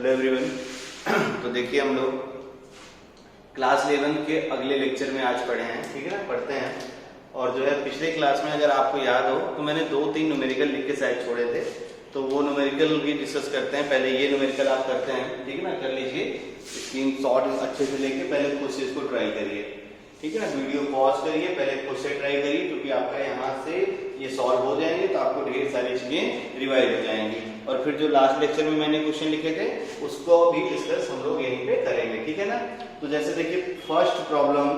Hello everyone. तो देखिए हम लोग क्लास 11 के अगले लेक्चर में आज पढ़े हैं, ठीक है ना, पढ़ते हैं। और जो है पिछले क्लास में अगर आपको याद हो तो मैंने 2-3 न्यूमेरिकल लिख के शायद छोड़े थे, तो वो न्यूमेरिकल भी डिस्कस करते हैं। पहले ये न्यूमेरिकल आप करते हैं, ठीक है ना, कर लीजिए, स्क्रीनशॉट अच्छे से लेके पहले खुद से इसको ट्राई करिए, ठीक है ना। वीडियो पॉज करिए, पहले खुद से ट्राई करिए, क्योंकि आपका यहाँ से ये सॉल्व हो जाएंगे तो आपको ढेर सारी चीजें रिवाइज हो जाएंगी। और फिर जो लास्ट लेक्चर में मैंने क्वेश्चन लिखे थे उसको भी डिस्कस हम लोग यहीं पे करेंगे, ठीक है ना। तो जैसे देखिए फर्स्ट प्रॉब्लम,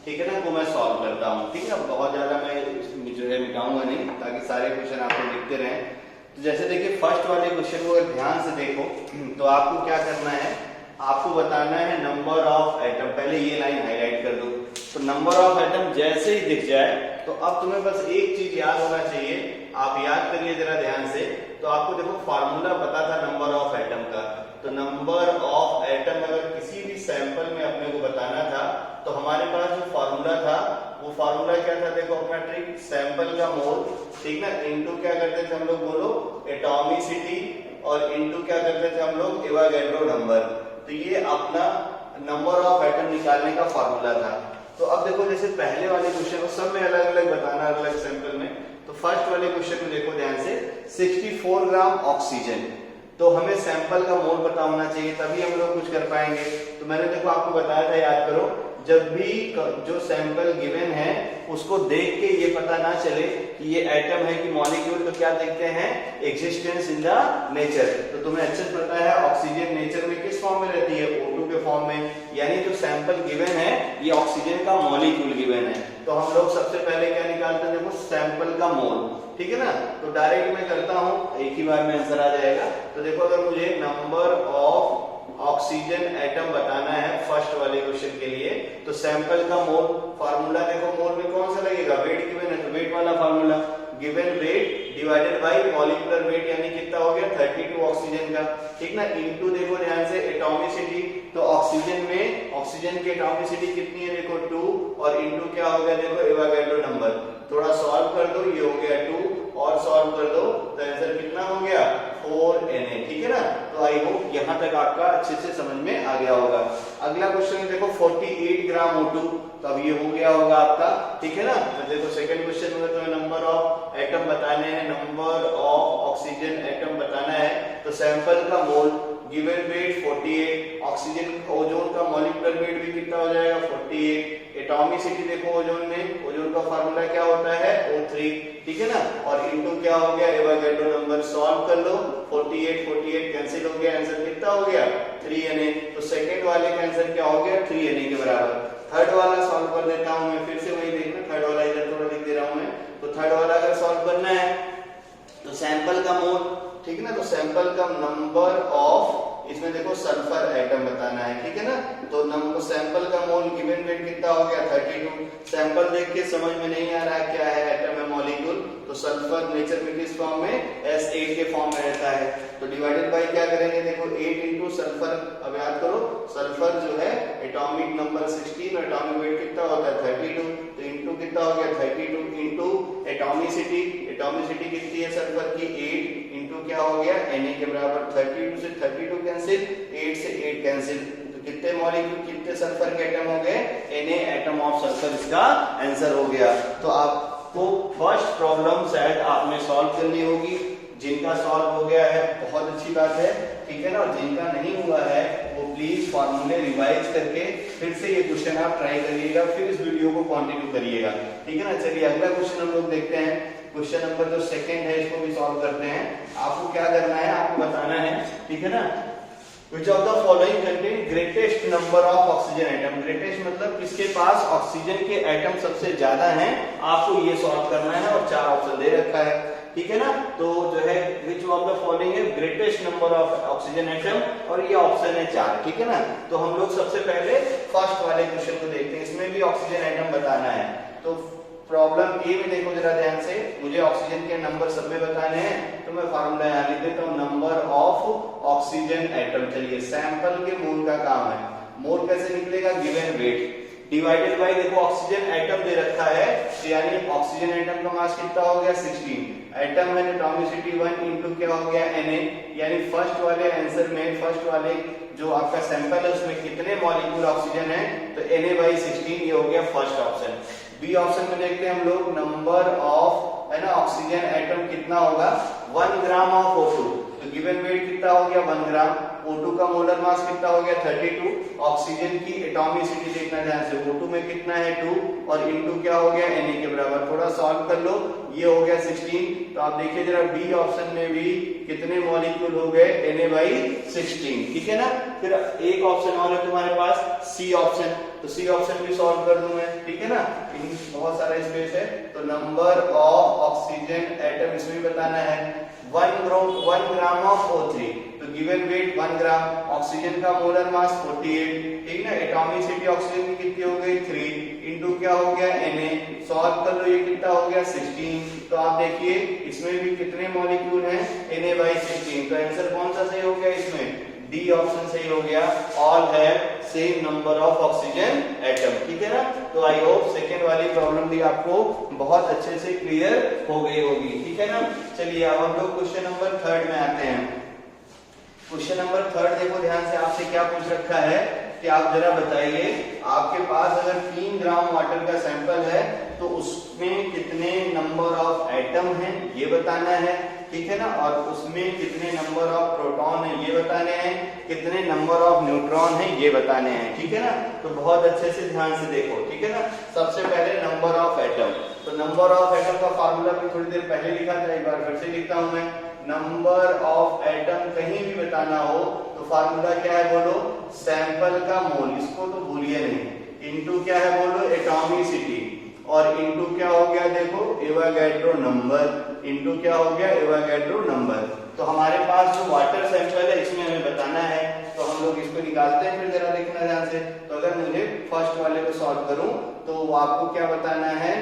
ठीक है ना, वो मैं सॉल्व करता हूँ, ठीक है। अब बहुत ज्यादा मैं जो है मिटाऊंगा नहीं, ताकि सारे क्वेश्चन आपको लिखते रहें। तो जैसे देखिए फर्स्ट वाले क्वेश्चन को अगर ध्यान से देखो तो आपको क्या करना है, आपको बताना है नंबर ऑफ एटम। पहले ये लाइन हाईलाइट कर दो। तो नंबर ऑफ एटम जैसे ही दिख जाए तो अब तुम्हें बस एक चीज याद होना चाहिए, आप याद करिए जरा ध्यान से। तो आपको देखो फार्मूला पता था नंबर ऑफ एटम का, तो नंबर ऑफ एटम अगर किसी भी सैंपल में अपने को बताना था तो हमारे पास जो फार्मूला था वो फार्मूला क्या था, देखो अपना ट्रिक, सैंपल का मोल, ठीक ना, इनटू क्या करते थे हम लोग, बोलो, एटॉमिसिटी, और इनटू क्या करते थे हम लोग, एवोगाड्रो नंबर। तो ये अपना नंबर ऑफ एटम निकालने का फार्मूला था। तो अब देखो जैसे पहले वाले क्वेश्चन को सब में अलग अलग बताना, अलग सैंपल में। तो फर्स्ट वाले क्वेश्चन में देखो ध्यान से, 64 ग्राम ऑक्सीजन। तो हमें सैंपल का मोल पता होना चाहिए, तभी हम लोग कुछ कर पाएंगे। तो मैंने देखो आपको बताया था, याद करो, जब भी जो सैंपल गिवन है उसको देख के ये पता ना चले कि ये एटम है कि मॉलिक्यूल, तो क्या देखते हैं, एग्जिस्टेंस इन द नेचर। तो तुम्हें अच्छे से पता है ऑक्सीजन नेचर में किस फॉर्म में रहती है, O2 के फॉर्म में, यानी जो सैंपल गिवन है ये ऑक्सीजन का मॉलिक्यूल गिवन है। तो हम लोग सबसे पहले क्या निकालते हैं, देखो सैंपल का मोल, ठीक है ना। तो डायरेक्ट मैं करता हूं, एक ही बार में आंसर आ जाएगा। तो देखो अगर मुझे नंबर ऑफ ऑक्सीजन एटम बताना है फर्स्ट वाले क्वेश्चन के लिए, तो सैंपल का मोल फार्मूला देखो, मोल में कौन सा लगेगा, वेट गिवन है तो वेट वाला formula, given weight divided by molecular weight, यानी कितना हो गया 32 ऑक्सीजन का, ठीक ना, इनटू देखो ध्यान से एटॉमिसिटी। तो ऑक्सीजन में ऑक्सीजन की एटॉमिसिटी कितनी है, देखो 2, और इनटू क्या हो गया, देखो एवोगाड्रो नंबर। थोड़ा सॉल्व कर दो, ये हो गया 2, और सॉल्व कर दो तो आंसर कितना हो गया, 4Na, ठीक है ना। तो आई होप यहां तक आपका अच्छे से समझ में आ गया होगा। अगला क्वेश्चन देखो 48 ग्राम O2, तो अब ये हो गया होगा आपका, ठीक है ना। तो देखो सेकंड क्वेश्चन में तुम्हें नंबर ऑफ एटम बताने हैं, नंबर ऑफ ऑक्सीजन एटम बताना है। तो सैंपल का मोल, गिवन वेट 48, ऑक्सीजन ओजोन का मॉलिक्यूलर वेट भी कितना हो जाएगा 48, एटॉमिसिटी देखो ओजोन में, ओजोन का फार्मूला क्या होता है O3, ठीक है ना, और इनटू क्या हो गया एवोगाड्रो नंबर। सॉल्व कर लो, 48 कैंसिल हो गया, आंसर कितना हो गया 3Na। तो सेकंड वाले का आंसर क्या हो गया 3Na के बराबर। थर्ड वाला सॉल्व कर देता हूं मैं, फिर से वही देखना, थर्ड वाला इधर थोड़ा लिख दे रहा हूं मैं। तो थर्ड वाला अगर सॉल्व करना है तो सैंपल का मोल, ठीक है ना, तो सैंपल का नंबर ऑफ, इसमें देखो सल्फर एटम बताना है, ठीक है ना। तो नंबर सैंपल का मोल गिवन वेट कितना हो गया 32। सैंपल देख के समझ में नहीं आ रहा क्या है, एटम है मॉलिक्यूल, तो सल्फर नेचर में किस फॉर्म में, S8 के फॉर्म में रहता है। तो डिवाइडेड बाय क्या करेंगे, देखो 8 इंटू सल्फर, अब याद करो सल्फर जो है एटॉमिक नंबर 16 और एटॉमिक वेट कितना होता है 32, तो इंटू कितना हो गया 32 इंटू एटॉमिसिटी, एटॉमिसिटी कितनी है सल्फर की 8, इंटू क्या हो गया Na के बराबर। 32 से 32 कैंसिल, 8 से 8 कैंसिल, तो कितने मॉलिक्यूल, कितने सल्फर के एटम हो गए, Na एटम ऑफ सल्फर, इसका आंसर हो गया। तो आपको फर्स्ट प्रॉब्लम शायद आपने सॉल्व करनी होगी। जिनका सॉल्व हो गया है बहुत अच्छी बात है, ठीक है ना, और जिनका नहीं हुआ है वो प्लीज फॉर्मूले रिवाइज करके फिर से ये क्वेश्चन आप ट्राई करिएगा, फिर इस वीडियो को कंटिन्यू करिएगा, ठीक है ना। चलिए अगला क्वेश्चन हम लोग देखते हैं, क्वेश्चन नंबर जो सेकंड है इसको भी सॉल्व करते हैं। आपको क्या करना है, आपको बताना है, ठीक है ना, Which of the following contain greatest number of oxygen atom? Greatest मतलब किसके पास ऑक्सीजन के एटम सबसे ज्यादा हैं, आपको ये सॉल्व करना है, और 4 ऑप्शन दे रखा है, ठीक है ना। तो जो है which of the following है greatest number of oxygen atom, और ये ऑप्शन है 4, ठीक है ना। तो हम लोग सबसे पहले फर्स्ट वाले क्वेश्चन को देखते हैं, इसमें भी ऑक्सीजन एटम बताना है। तो प्रॉब्लम ए में देखो जरा ध्यान से, मुझे ऑक्सीजन के नंबर सब में बताने हैं, तो मैं फार्मूला यहाँ लिख देता हूँ, नंबर ऑफ ऑक्सीजन एटम। चलिए सैंपल के मोल का काम है, मोल कैसे निकलेगा, गिवन वेट, डिवाइडेड बाय देखो ऑक्सीजन एटम दे रखा है, तो यानी ऑक्सीजन एटम का मास कितना हो गया 16, एटम है एटॉमिसिटी 1 इनटू क्या हो गया Na, यानी फर्स्ट वाले आंसर में फर्स्ट वाले जो आपका सैंपल है उसमें कितने मॉलिक्यूल ऑक्सीजन है, तो Na/16 ये हो गया फर्स्ट ऑप्शन। बी ऑप्शन में देखते हैं हम लोग, नंबर ऑफ है ना ऑक्सीजन एटम कितना होगा 1 ग्राम ऑफ O2, तो गिवन वेट कितना हो गया 1 ग्राम, O2 का मोलर मास कितना हो गया 32, ऑक्सीजन की एटॉमिसिटी देखना ध्यान से, O2 में कितना है 2 और इनटू क्या हो गया Na के बराबर, थोड़ा सॉल्व कर लो, ये हो गया 16। तो आप देखिए जरा बी ऑप्शन में भी कितने मॉलिक्यूल हो गए Na/16, ठीक है ना। फिर एक ऑप्शन और है तुम्हारे पास सी ऑप्शन, तो सी ऑप्शन भी सॉल्व कर दूं मैं, ठीक है ना, बहुत सारा स्पेस है। तो नंबर ऑफ ऑक्सीजन एटम इसमें बताना है 1 ग्राम ऑफ O3, तो गिवन वेट 1 ग्राम, ऑक्सीजन का मोलर मास 48, ठीक ना, एटॉमिसिटी ऑक्सीजन की कितनी हो गई 3 इनटू क्या हो गया Na, सॉल्व कर लो, ये कितना हो गया 16। तो आप देखिए इसमें भी कितने मॉलिक्यूल हैं Na/16, तो आंसर कौन सा सही हो गया इसमें, डी ऑप्शन सही हो गया, ऑल है same number of oxygen atom, ठीक है ना। तो आई होप सेकेंड वाली प्रॉब्लम भी आपको बहुत अच्छे से क्लियर हो गई होगी, ठीक है ना। चलिए अब हम लोग क्वेश्चन नंबर 3 में आते हैं। क्वेश्चन नंबर 3 देखो ध्यान से, आपसे क्या पूछ रखा है कि आप जरा बताइए, आपके पास अगर 3 ग्राम वाटर का सैंपल है तो उसमें कितने नंबर ऑफ एटम हैं ये बताना है, ठीक है ना, और उसमें कितने नंबर ऑफ प्रोटॉन है ये बताने हैं, कितने नंबर ऑफ न्यूट्रॉन है ये बताने हैं, ठीक है ना। तो बहुत अच्छे से ध्यान से देखो, ठीक है ना। सबसे पहले नंबर ऑफ एटम, तो नंबर ऑफ एटम का फार्मूला भी थोड़ी देर पहले लिखा था, एक बार फिर से लिखता हूं मैं। नंबर ऑफ एटम कहीं भी बताना हो तो फार्मूला क्या है बोलो, सैंपल का मोल, इसको तो भूलिए नहीं, इनटू क्या है बोलो एटॉमिसिटी, और इनटू क्या हो गया देखो एवोगैड्रो नंबर, इनटू क्या हो गया एवोगैड्रो नंबर। तो हमारे पास जो वाटर सैंपल है इसमें हमें बताना है, तो हम लोग इसको निकालते हैं, फिर जरा देखना ध्यान से। तो अगर मुझे फर्स्ट वाले को सॉल्व करूं तो आपको क्या बताना है,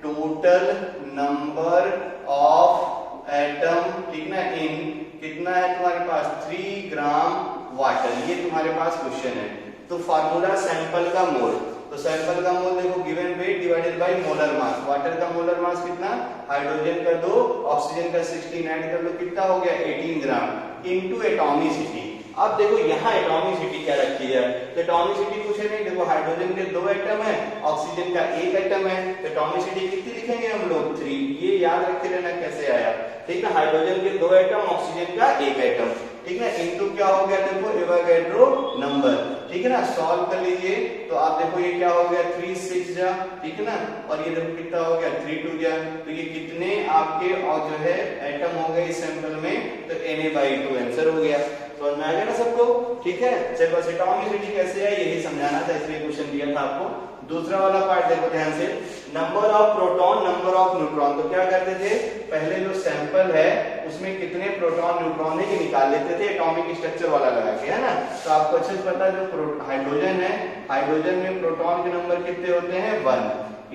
टोटल नंबर ऑफ एटम, ठीक ना, इन कितना है तुम्हारे पास 3 ग्राम वाटर, ये तुम्हारे पास क्वेश्चन है। तो फार्मूला सैंपल का मोल, तो सैंपल का मोल देखो given weight divided by molar mass, water का मोलर मास कितना, हाइड्रोजन का 2 ऑक्सीजन का 16 ऐड कर लो कितना हो गया 18 ग्राम इनटू एटॉमिसिटी। अब देखो यहाँ एटॉमिसिटी क्या रखी है, तो एटॉमिसिटी कुछ है नहीं, देखो हाइड्रोजन के 2 एटम है, ऑक्सीजन का 1 एटम है, तो एटॉमिसिटी कितनी लिखेंगे हम लोग 3, ये याद रखे रहना कैसे आया, ठीक ना, हाइड्रोजन के 2 एटम ऑक्सीजन का 1 एटम, ठीक है, इनटू क्या हो गया देखो एवोगैड्रो नंबर, ठीक है ना। सॉल्व कर लीजिए तो आप देखो ये क्या हो गया 3 6 जा, ठीक है ना, और ये देखो कितना हो गया 3 2 जा, तो ये कितने आपके और जो है एटम हो गए इस सैंपल में, तो Na/2 आंसर हो गया। समझ में आ गया ना सबको, ठीक है। चलो बस एटॉमिसिटी कैसे है यही समझाना था, इसलिए क्वेश्चन दिया था आपको। दूसरा वाला पार्ट देखो ध्यान से, number of proton number of neutron, तो क्या करते थे पहले जो सैंपल है उसमें कितने प्रोटॉन न्यूट्रॉन है ये निकाल लेते थे एटॉमिक स्ट्रक्चर वाला लगा के, है ना। तो आपको अच्छे से पता है जो हाइड्रोजन है, हाइड्रोजन में प्रोटॉन के नंबर कितने होते हैं 1,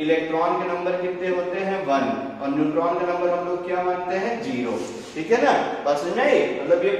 इलेक्ट्रॉन के नंबर कितने होते हैं 1, और न्यूट्रॉन के नंबर हम लोग क्या मानते हैं 0, ठीक है ना। बस नहीं मतलब ये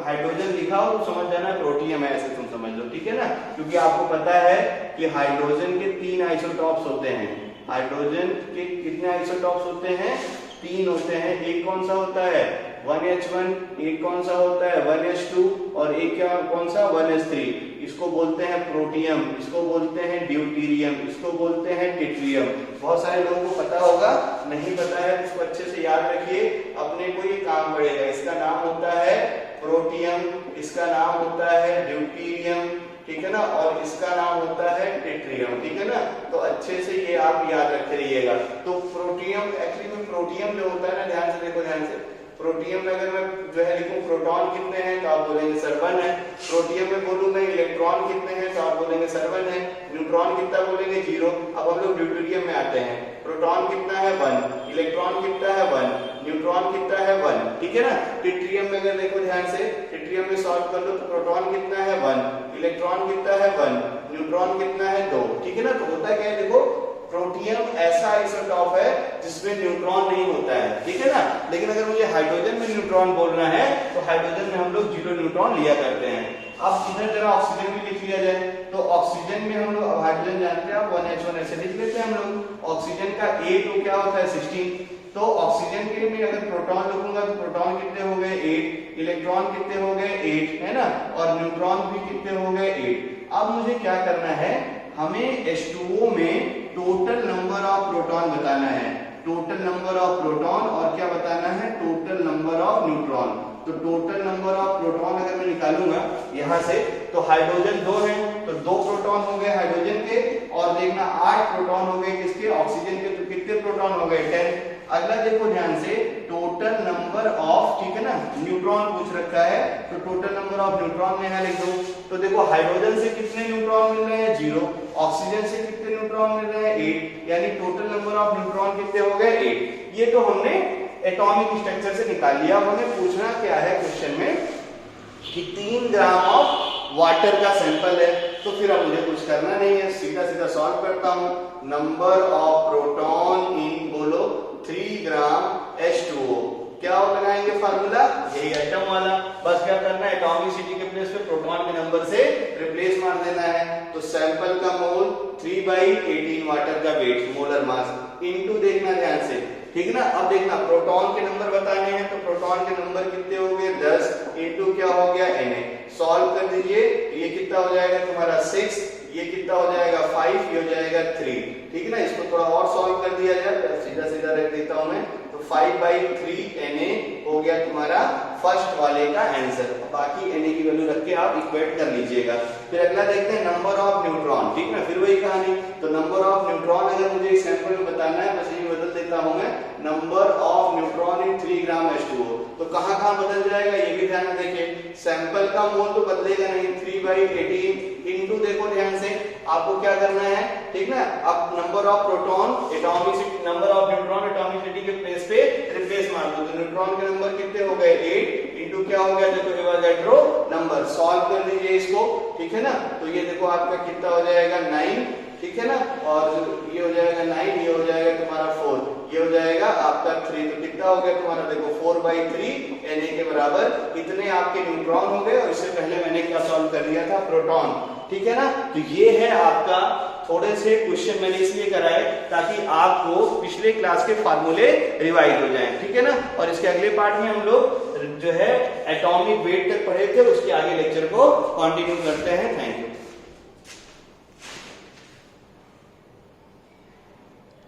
हाइड्रोजन लिखा हो तो समझ जाना प्रोटियम है, ऐसे तुम समझ लो, ठीक है ना, क्योंकि आपको पता है कि हाइड्रोजन के 3 आइसोटॉप्स होते हैं, हाइड्रोजन के कितने आइसोटॉप्स होते हैं 3 होते हैं, एक कौन सा होता है 1H1, एक कौन सा होता है 1H2 और एक क्या कौन सा 1H3, इसको बोलते हैं प्रोटियम, इसको बोलते हैं ड्यूटीरियम, इसको बोलते हैं टिट्रियम। बहुत सारे लोगों को पता होगा, नहीं पता है इसको अच्छे से याद रखिए, अपने को ये काम पड़ेगा। इसका नाम होता है प्रोटियम, इसका नाम होता है ड्यूटीरियम, ठीक है ना, और इसका नाम होता है टिट्रियम, ठीक है ना। तो अच्छे से ये आप याद रखे रहिएगा। तो प्रोटियम एक्चुअली में प्रोटियम जो होता है ना, ध्यान से देखो ध्यान से, प्रोटियम में अगर मैं जो है लिखूं प्रोटॉन कितने हैं तो आप बोलेंगे सर 1 है, प्रोटियम में बोलूं मैं इलेक्ट्रॉन कितने हैं तो आप बोलेंगे सर 1 है, न्यूट्रॉन कितना बोलेंगे 0। अब हम लोग ड्यूटेरियम में आते हैं, प्रोटॉन कितना है 1, इलेक्ट्रॉन कितना है 1, न्यूट्रॉन कितना है 1, ठीक है ना। ट्रिटियम में अगर देखो ध्यान से, ट्रिटियम में सॉल्व कर लो तो प्रोटॉन कितना है 1, इलेक्ट्रॉन कितना है 1, न्यूट्रॉन कितना है 2, ठीक है ना। तो होता क्या है देखो, प्रोटियम ऐसा आइसोटॉप है जिसमें न्यूट्रॉन नहीं होता है, ठीक है ना। लेकिन अगर मुझे हाइड्रोजन में न्यूट्रॉन बोलना है तो हाइड्रोजन में हम लोग 0 न्यूट्रॉन लिया करते हैं। अब इधर जरा ऑक्सीजन भी लिख लिया जाए। तो ऑक्सीजन में हम लोग, अब हाइड्रोजन जानते हैं आप 1H1 ऐसे लिख लेते हैं हम लोग। ऑक्सीजन का A2 क्या होता है 16। तो ऑक्सीजन के में अगर प्रोटॉन लिखूंगा तो प्रोटॉन कितने हो गए 8, इलेक्ट्रॉन कितने हो गए 8, है ना, और न्यूट्रॉन भी कितने हो गए 8। अब मुझे क्या करना है, हमें H2O में टोटल नंबर ऑफ प्रोटॉन बताना है, टोटल नंबर ऑफ प्रोटॉन, और क्या बताना है, टोटल नंबर ऑफ न्यूट्रॉन। तो टोटल नंबर ऑफ प्रोटॉन अगर मैं निकालूंगा यहां से, तो हाइड्रोजन 2 है तो 2 प्रोटॉन हो गए हाइड्रोजन के, और देखना 8 प्रोटॉन हो गए किसके, ऑक्सीजन के। तो कितने प्रोटॉन हो गए 10। अगला देखो ध्यान से, टोटल नंबर ऑफ, ठीक है ना, न्यूट्रॉन पूछ रखा है, तो टोटल नंबर ऑफ न्यूट्रॉन में यहां लिख दो। तो देखो हाइड्रोजन से कितने न्यूट्रॉन मिल रहे हैं 0, ऑक्सीजन से कितने न्यूट्रॉन मिल रहे हैं 8, यानी टोटल नंबर ऑफ न्यूट्रॉन कितने हो गए 8। ये तो हमने एटॉमिक स्ट्रक्चर से निकाल लिया। अब हमें पूछना क्या है क्वेश्चन में कि 3 ग्राम ऑफ वाटर का सैंपल है, तो फिर अब मुझे कुछ करना नहीं है, सीधा सीधा सॉल्व करता हूं। नंबर ऑफ प्रोटॉन इन, बोलो 3 ग्राम H2O, क्या लगाएंगे फार्मूला, यही एटम वाला। बस क्या करना है, एटॉमिसिटी के प्लेस पे प्रोटॉन के नंबर से रिप्लेस मार देना है। तो सैंपल का मोल 3/18 वाटर का वेट, मोलर मास, इनटू देखना ध्यान से, ठीक है ना। अब देखना प्रोटॉन के नंबर बताने हैं, तो प्रोटॉन के नंबर कितने हो गए 10, इनटू क्या हो गया Na। सॉल्व कर दीजिए, ये कितना हो जाएगा तुम्हारा 6, ये कितना हो जाएगा 5, ये हो जाएगा 3, ठीक है ना। इसको थोड़ा और सॉल्व कर दिया जाए, सीधा सीधा रख देता हूं मैं, तो 5/3 Na हो गया तुम्हारा फर्स्ट वाले का आंसर। बाकी Na की वैल्यू रख के आप इक्वेट कर लीजिएगा। फिर अगला देखते हैं नंबर ऑफ न्यूट्रॉन, ठीक ना, फिर वही कहानी। तो नंबर ऑफ न्यूट्रॉन अगर मुझे इस सैंपल में बताना है, बस ये बदल देता हूं मैं, number of neutron in 3 gram H2O। तो कहां बदल जाएगा ये भी ध्यान देखिए, सैंपल का मोल तो बदलेगा नहीं, 3/18 इनटू, देखो ध्यान से आपको क्या करना है, ठीक ना। अब number of proton, atomic number of neutron atomicity के प्लेस पे रिप्लेस मार दो। तो न्यूट्रॉन के नंबर कितने हो गए 8, इनटू क्या हो गया, देखो एवोगाड्रो नंबर, सॉल्व कर दीजिए इसको, ठीक है ना। तो ये देखो आपका कितना हो जाएगा 9, ठीक है ना, और ये हो जाएगा 9, ये हो जाएगा तुम्हारा 4, ये हो जाएगा आपका 3। तो कितना हो गया तुम्हारा, देखो 4/3 Na के बराबर इतने आपके न्यूट्रॉन हो गए। और इससे पहले मैंने क्या सॉल्व कर दिया था, प्रोटॉन, ठीक है ना। तो ये है आपका, थोड़े से क्वेश्चन मैंने इसलिए कराए ताकि आपको पिछले क्लास के फार्मूले रिवाइज हो जाएं, ठीक है ना। और इसके अगले पार्ट में हम लोग जो है एटॉमिक वेट तक पढ़े थे, उसके आगे लेक्चर को कंटिन्यू करते हैं। Thank you.